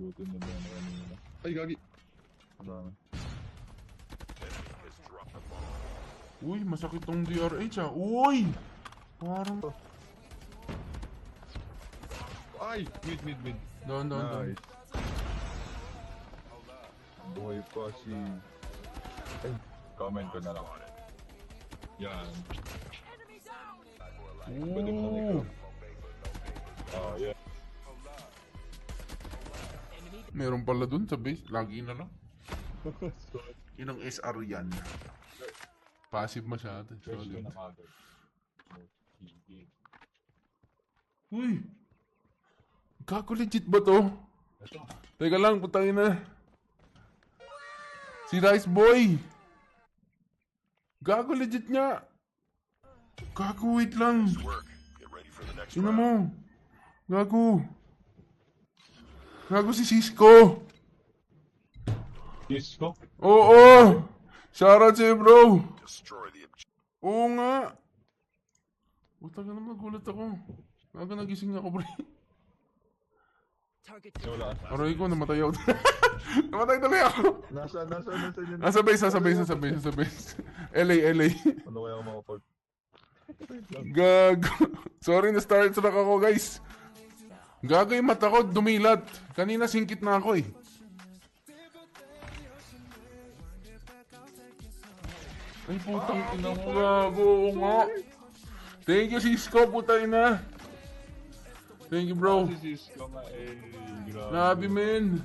Lutin na ba na kanina? Ay, gagi! Wala na. Uy, masakit tong DRH ah. Uy! Parang... Ay! Mid. Doon. Nice. Buhay pa si... Ay, comment ko na lang. Yan. Pwede mo na ikaw. Ah, yeah. Meron pala dun sa base. Lagi na lang. Inang SR yan. Passive masyado. First ko Solid. na kagad. Uy! Gago legit ba to? Ito. Teka lang, putangin na. Si Rice Boy! Gago legit nga! Gago, wait lang. Sino mo? Gago. Gago si Cisco. Disco? Oo! Shoutout sa'yo, bro. Oo nga. Puta ka na, magulat ako. Gago, nagising ako, bro. Wala. Aroy ko, namatay ako. Namatay tuloy ako. Nasa yun. Nasa base. LA. Ano kaya ako makapag... Gago. Sorry, na-start struck ako, guys. Gago yung mata ko, dumilat. Kanina singkit na ako eh. Ay, putang ina mo, gago. Oo nga. Thank you, Cisco, putang ina. Thank you, bro. Si Cisco nga eh. Grabe. Grabe, men.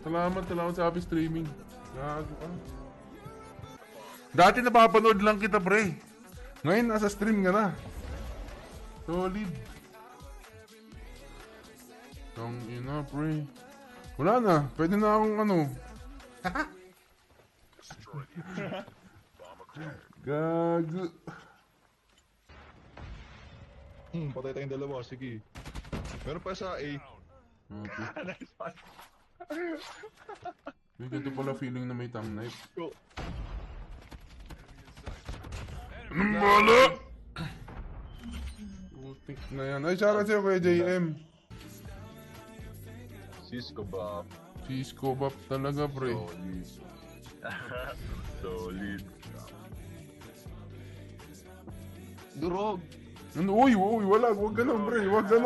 Salamat sa happy streaming. Gago ka. Dati napapanood lang kita, pre. Ngayon, nasa stream ka na. Solid. Tang ina, pre. Wala na. Pwede na akong ano. Gago. Patay tayong dalawa. Sige. Meron pa sa A. Okay. Nice one. May ganito pala feeling na may tongue knife. Go. Anong bala? Putik na yan. Ay, shoutout sa'yo kuya JM. Cisco ba? Cisco bap talaga, pre. Solid. Solid. Durog. Ano? Uy, wala. Huwag ganun, pre. Huwag ganun.